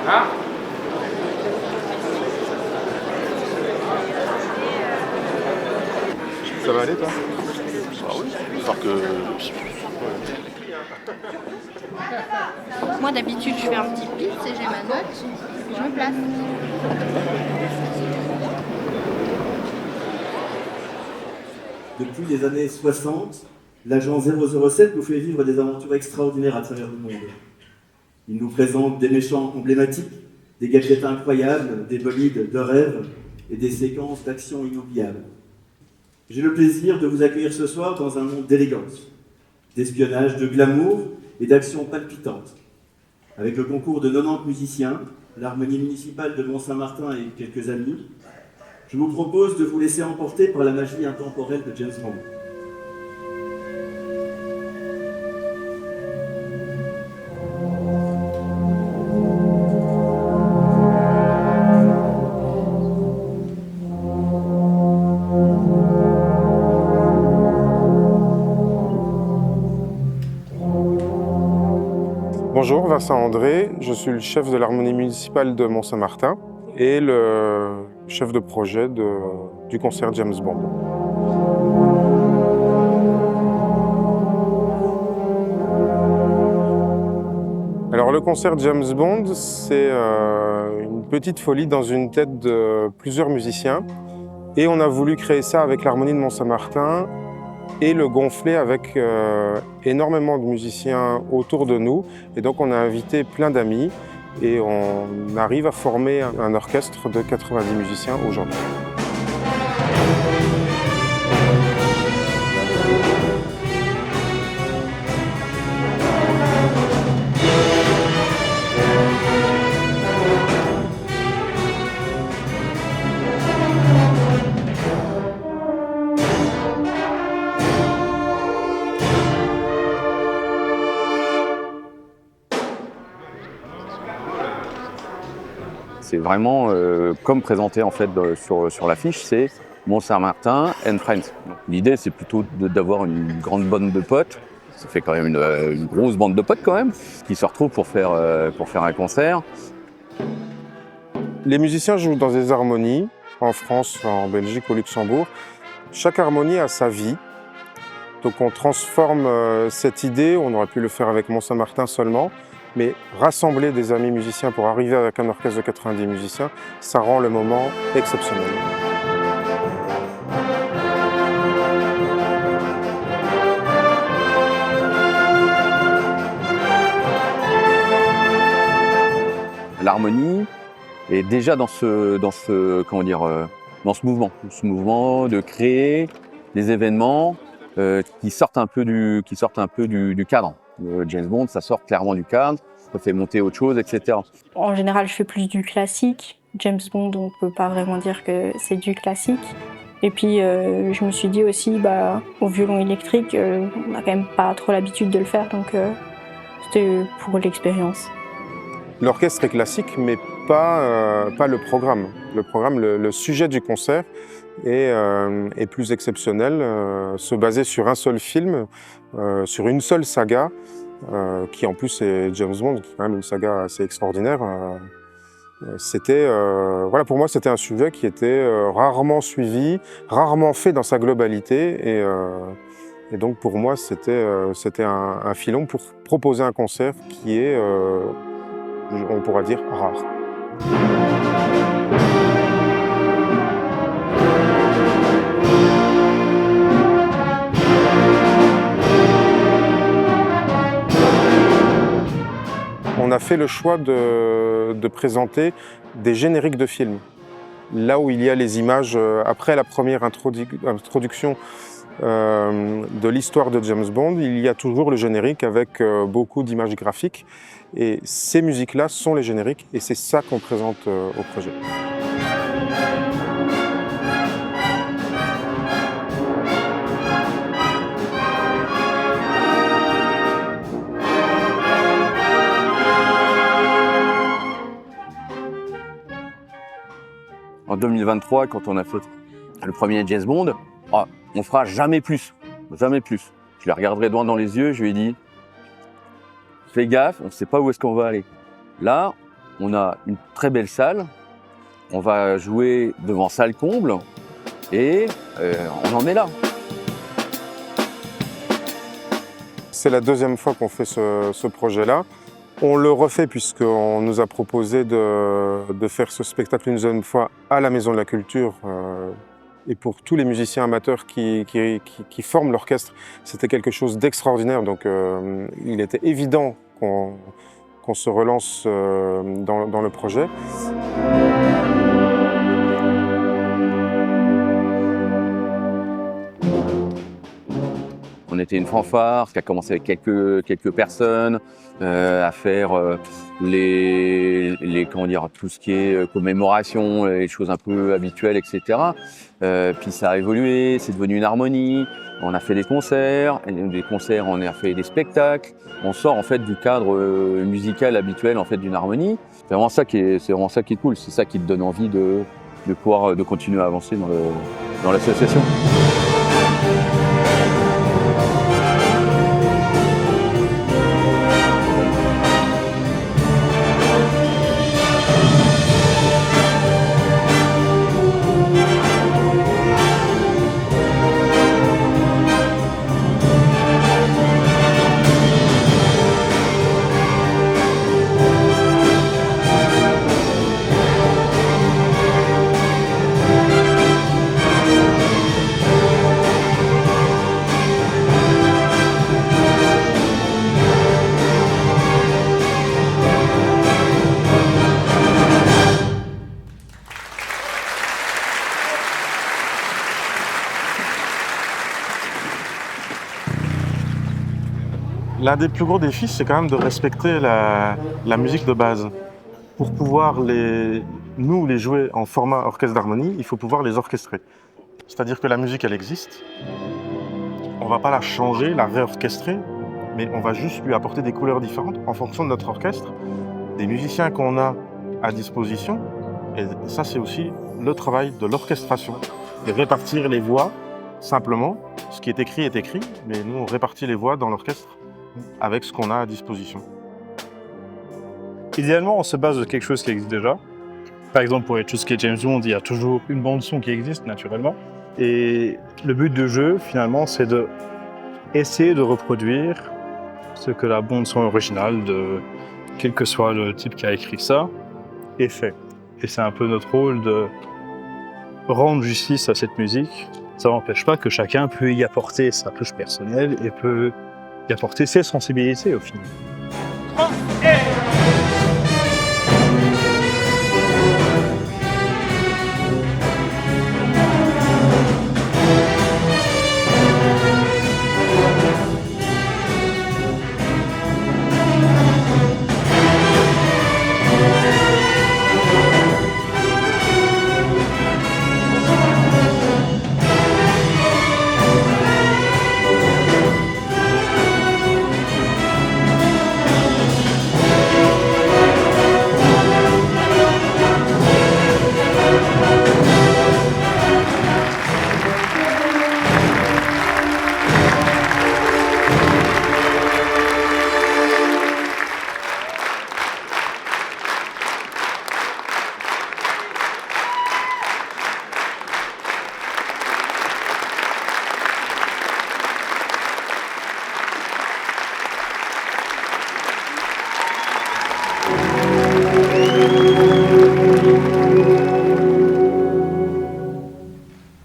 Ça va aller, toi? Ah oui, j'espère que... Moi d'habitude je fais un petit pitch et j'ai ma note, je me place. Depuis les années 60, l'agent 007 nous fait vivre des aventures extraordinaires à travers le monde. Il nous présente des méchants emblématiques, des gadgets incroyables, des bolides de rêve et des séquences d'action inoubliables. J'ai le plaisir de vous accueillir ce soir dans un monde d'élégance, d'espionnage, de glamour et d'action palpitante. Avec le concours de 90 musiciens, l'harmonie municipale de Mont-Saint-Martin et quelques amis, je vous propose de vous laisser emporter par la magie intemporelle de James Bond. Bonjour, Vincent André, je suis le chef de l'harmonie municipale de Mont-Saint-Martin et le chef de projet du concert James Bond. Alors le concert James Bond, c'est une petite folie dans une tête de plusieurs musiciens et on a voulu créer ça avec l'harmonie de Mont-Saint-Martin et le gonfler avec énormément de musiciens autour de nous. Et donc on a invité plein d'amis et on arrive à former un orchestre de 90 musiciens aujourd'hui. C'est vraiment comme présenté en fait sur l'affiche, c'est Mont-Saint-Martin and Friends. L'idée c'est plutôt d'avoir une grande bande de potes, ça fait quand même une grosse bande de potes quand même, qui se retrouvent pour faire un concert. Les musiciens jouent dans des harmonies, en France, en Belgique, au Luxembourg. Chaque harmonie a sa vie. Donc on transforme cette idée, on aurait pu le faire avec Mont-Saint-Martin seulement, mais rassembler des amis musiciens pour arriver avec un orchestre de 90 musiciens, ça rend le moment exceptionnel. L'harmonie est déjà dans ce mouvement de créer des événements qui sortent un peu du cadre. James Bond, ça sort clairement du cadre, ça fait monter autre chose, etc. En général, je fais plus du classique. James Bond, on peut pas vraiment dire que c'est du classique. Et puis, je me suis dit aussi, au violon électrique, on n'a quand même pas trop l'habitude de le faire, donc c'était pour l'expérience. L'orchestre est classique, mais pas le programme. Le sujet du concert est plus exceptionnel, se baser sur un seul film, sur une seule saga, qui en plus est James Bond, qui est quand même une saga assez extraordinaire. Pour moi, c'était un sujet qui était rarement suivi, rarement fait dans sa globalité, et donc pour moi, c'était un filon pour proposer un concert qui est, on pourra dire, rare. On a fait le choix de présenter des génériques de films. Là où il y a les images, après la première introduction de l'histoire de James Bond, il y a toujours le générique avec beaucoup d'images graphiques. Et ces musiques-là sont les génériques et c'est ça qu'on présente au projet. En 2023, quand on a fait le premier James Bond, on fera jamais plus, jamais plus. Je la regarderai droit dans les yeux, je lui ai dit, fais gaffe, on ne sait pas où est-ce qu'on va aller. Là, on a une très belle salle, on va jouer devant salle comble et on en est là. C'est la deuxième fois qu'on fait ce projet-là. On le refait puisqu'on nous a proposé de faire ce spectacle une deuxième fois à la Maison de la Culture. Et pour tous les musiciens amateurs qui forment l'orchestre, c'était quelque chose d'extraordinaire. Donc il était évident qu'on se relance dans le projet. On était une fanfare qui a commencé avec quelques personnes à faire tout ce qui est commémoration, les choses un peu habituelles, etc. Puis ça a évolué, c'est devenu une harmonie. On a fait des concerts, on a fait des spectacles. On sort en fait du cadre musical habituel en fait d'une harmonie. C'est vraiment ça qui est cool. C'est ça qui te donne envie de pouvoir continuer à avancer dans l'association. L'un des plus gros défis, c'est quand même de respecter la musique de base. Pour pouvoir les jouer en format orchestre d'harmonie, il faut pouvoir les orchestrer. C'est-à-dire que la musique, elle existe. On ne va pas la changer, la réorchestrer, mais on va juste lui apporter des couleurs différentes en fonction de notre orchestre, des musiciens qu'on a à disposition. Et ça, c'est aussi le travail de l'orchestration. Et répartir les voix, simplement. Ce qui est écrit, mais nous, on répartit les voix dans l'orchestre avec ce qu'on a à disposition. Idéalement, on se base de quelque chose qui existe déjà. Par exemple, pour tout ce qui est James Bond, il y a toujours une bande-son qui existe naturellement. Et le but du jeu, finalement, c'est d'essayer de reproduire ce que la bande-son originale, quel que soit le type qui a écrit ça, est fait. Et c'est un peu notre rôle de rendre justice à cette musique. Ça n'empêche pas que chacun peut y apporter sa touche personnelle et peut y apporter ses sensibilités au final.